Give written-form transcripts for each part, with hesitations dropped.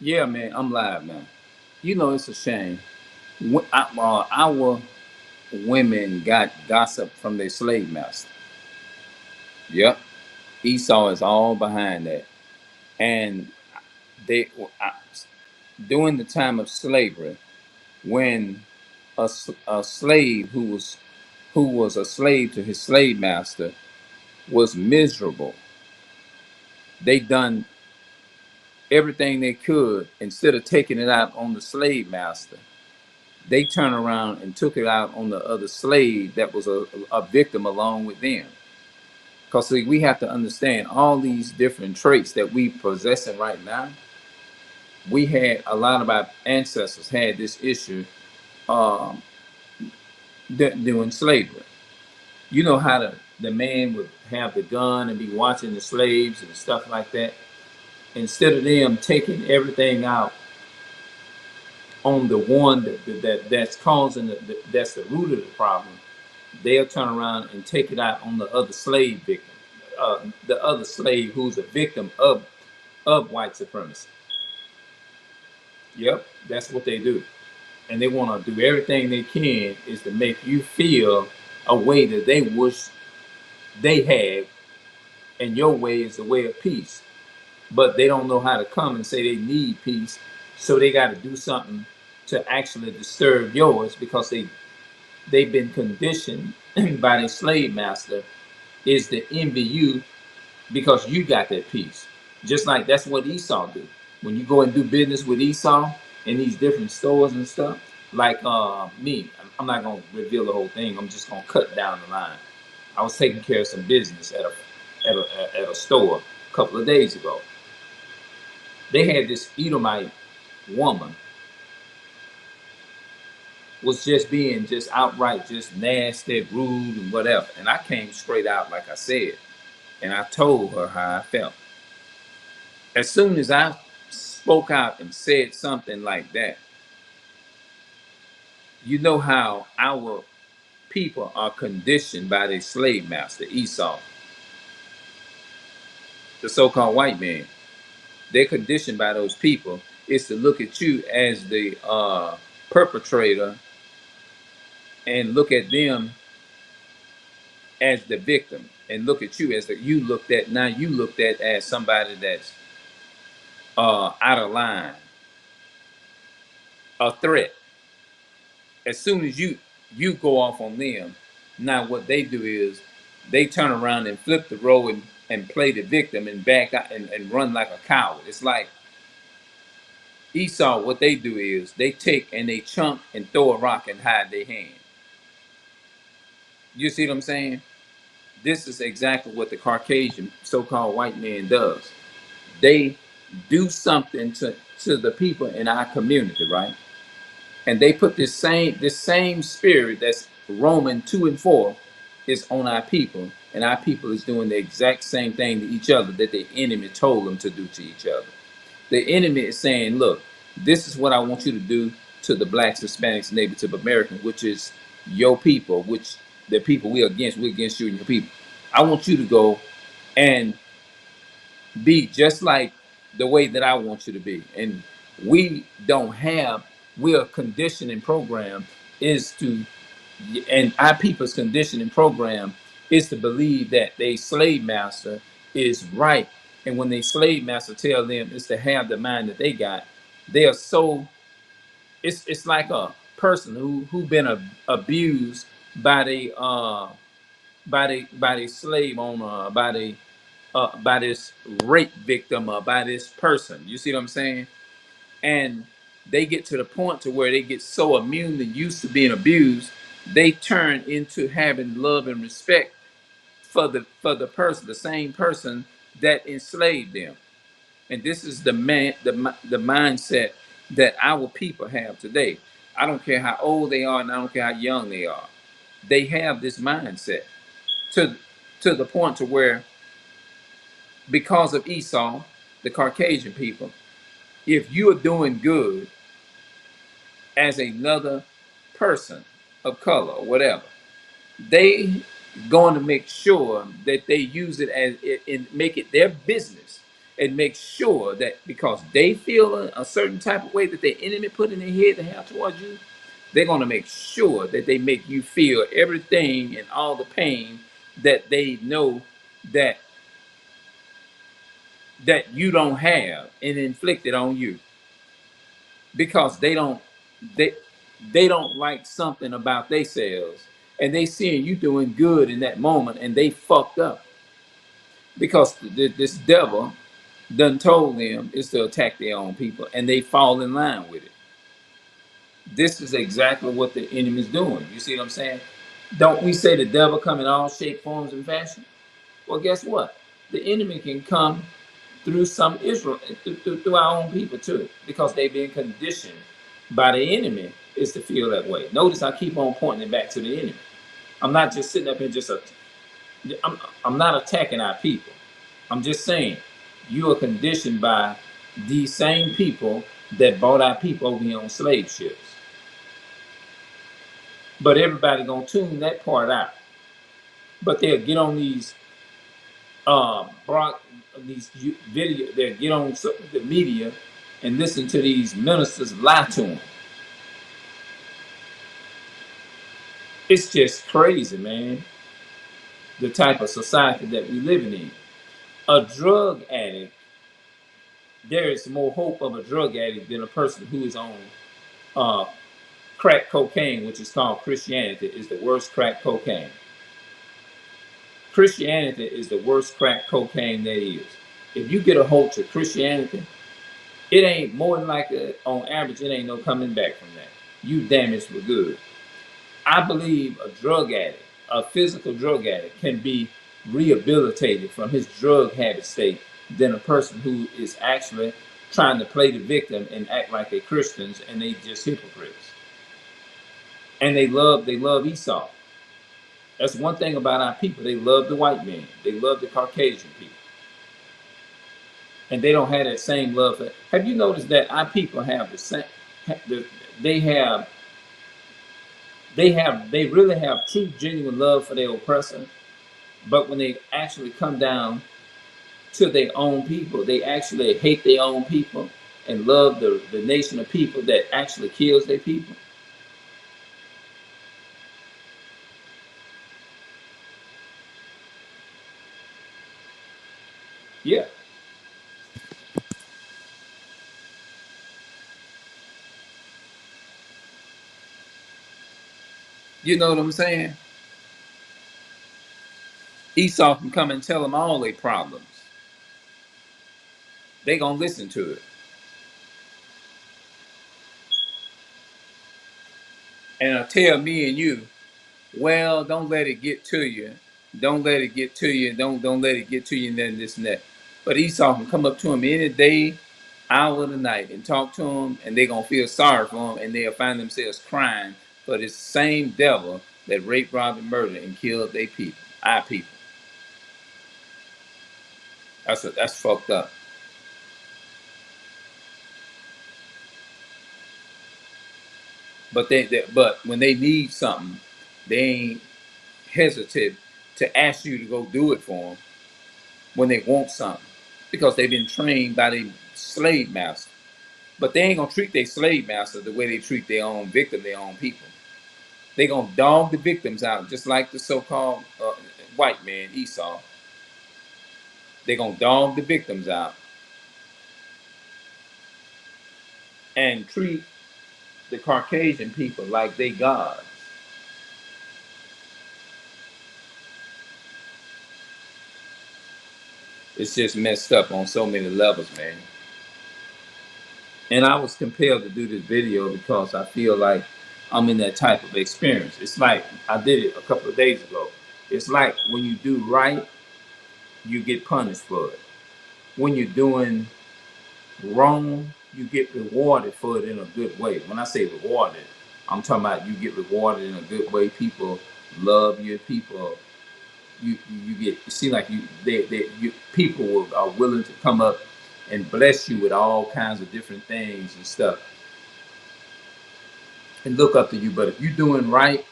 Yeah, man, I'm live now. You know, it's a shame. Our women got gossip from their slave master. Yep. Esau is all behind that. And they, I- during the time of slavery, when a slave who was a slave to his slave master was miserable, they done everything they could instead of taking it out on the slave master. They turned around and took it out on the other slave that was a victim along with them. Because see, we have to understand all these different traits that we possessing right now. We had a lot of our ancestors had this issue um, during slavery. You know how the man would have the gun and be watching the slaves and stuff like that. Instead of them taking everything out on the one that's causing that's the root of the problem, they'll turn around and take it out on the other slave victim, the other slave who's a victim of white supremacy. Yep, that's what they do, and they want to do everything they can is to make you feel a way that they wish they had, and your way is the way of peace. But they don't know how to come and say they need peace, so they got to do something to actually disturb yours because they've been conditioned by their slave master is to envy you because you got that peace. Just like that's what Esau do. When you go and do business with Esau in these different stores and stuff, like me, I'm not gonna reveal the whole thing. I'm just gonna cut down the line. I was taking care of some business at a store a couple of days ago. They had this Edomite woman was just being just outright just nasty, rude, and whatever. And I came straight out like I said, and I told her how I felt. As soon as I spoke out and said something like that, you know how our people are conditioned by their slave master, Esau, the so called white man. They're conditioned by those people is to look at you as the perpetrator and look at them as the victim and look at you as the you looked at now you looked at as somebody that's out of line, a threat. As soon as you go off on them, now what they do is they turn around and flip the role and play the victim and back out and run like a coward. It's like Esau, what they do is they take and they chunk and throw a rock and hide their hand. You see what I'm saying? This is exactly what the Caucasian so-called white man does. They do something to the people in our community, right? And they put this same spirit that's Roman 2 and 4 is on our people, and our people is doing the exact same thing to each other that the enemy told them to do to each other. The enemy is saying, look, this is what I want you to do to the blacks, Hispanics, Native Americans, which is your people, which the people we're against you and your people. I want you to go and be just like the way that I want you to be. And we don't have, we're conditioning program is to, and our people's conditioning program is to believe that they slave master is right. And when they slave master tell them is to have the mind that they got, they are so, it's like a person who been abused by the by the slave owner, by this rape victim or by this person. You see what I'm saying? And they get to the point to where they get so immune and used to being abused, they turn into having love and respect for the person, the same person that enslaved them. And this is the mindset that our people have today. I don't care how old they are and I don't care how young they are. They have this mindset to the point to where because of Esau, the Caucasian people, if you are doing good as another person of color or whatever, they going to make sure that they use it as it and make it their business. and make sure that because they feel a certain type of way that the enemy put in their head to have towards you, they're going to make sure that they make you feel everything and all the pain that they know that you don't have and inflict it on you, because they they don't like something about themselves, and they seeing you doing good in that moment, and they fucked up because this devil done told them is to attack their own people, and they fall in line with it. This is exactly what the enemy's doing. You see what I'm saying? Don't we say the devil come in all shape, forms, and fashion? Well, guess what? The enemy can come through some Israel, through our own people too, because they've been conditioned by the enemy is to feel that way. Notice I keep on pointing it back to the enemy. I'm not just sitting up here I'm not attacking our people. I'm just saying you are conditioned by these same people that bought our people over here on slave ships. But everybody gonna tune that part out. But they'll get on these brought these video, they get on the media and listen to these ministers lie to them. It's just crazy, man, the type of society that we living in. A drug addict, there is more hope of a drug addict than a person who is on uh, crack cocaine, which is called Christianity, is the worst crack cocaine. Christianity is the worst crack cocaine there is. If you get a hold to Christianity, it ain't more than like on average, it ain't no coming back from that. You damaged for good. I believe a drug addict, a physical drug addict, can be rehabilitated from his drug habit state than a person who is actually trying to play the victim and act like they're Christians and they just hypocrites. And they love Esau. That's one thing about our people. They love the white man. They love the Caucasian people. And they don't have that same love for. Have you noticed that our people have the same? They really have true, genuine love for their oppressor. But when they actually come down to their own people, they actually hate their own people and love the nation of people that actually kills their people. Yeah. You know what I'm saying? Esau can come and tell them all their problems. They gonna listen to it. And tell me and you, well, don't let it get to you. Don't let it get to you. Don't let it get to you and then this and that. But Esau can come up to him any day, hour of the night and talk to him, and they're gonna feel sorry for him, and they'll find themselves crying for this same devil that raped, robbed, and murdered and killed their people, our people. That's fucked up. But but when they need something, they ain't hesitant to ask you to go do it for them when they want something, because they've been trained by the slave master. But they ain't gonna treat their slave master the way they treat their own victim, their own people. They gonna dog the victims out, just like the so-called white man Esau. They gonna dog the victims out and treat the Caucasian people like they gods. It's just messed up on so many levels, man. And I was compelled to do this video because I feel like I'm in that type of experience. It's like I did it a couple of days ago. It's like when you do right, you get punished for it. When you're doing wrong, you get rewarded for it in a good way. When I say rewarded, I'm talking about you get rewarded in a good way. People love you. People, you get, it seems like people are willing to come up and bless you with all kinds of different things and stuff and look up to you. But if you're doing right,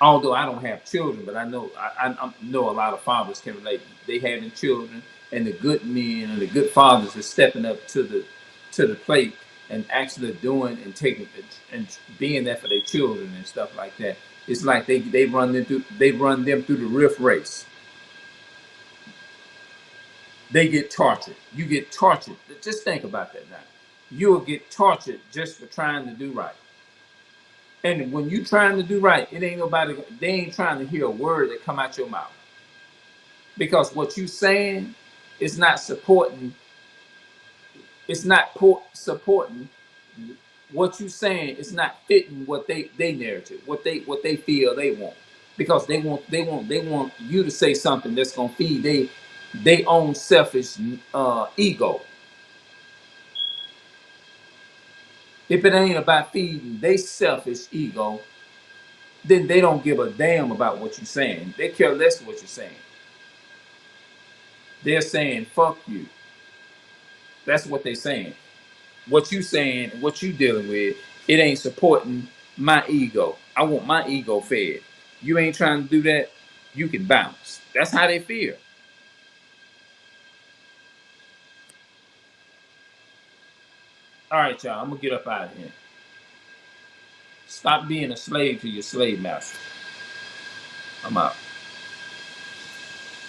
although I don't have children, but I know I know a lot of fathers can relate. They having children and the good men and the good fathers are stepping up to the plate and actually doing and taking and being there for their children and stuff like that. It's like they run them through the riff race. They get tortured. You get tortured. Just think about that now. You'll get tortured just for trying to do right. And when you trying to do right, it ain't nobody. They ain't trying to hear a word that come out your mouth because what you saying is not supporting. It's not supporting what you saying. It's not fitting what they narrative, what they feel they want, because they want you to say something that's gonna feed they own selfish ego. If it ain't about feeding they selfish ego, then they don't give a damn about what you're saying. They care less what you're saying. They're saying fuck you. That's what they're saying. What you saying, what you dealing with, it ain't supporting my ego. I want my ego fed. You ain't trying to do that, you can bounce. That's how they feel. All right, y'all, I'm gonna get up out of here. Stop being a slave to your slave master. I'm out.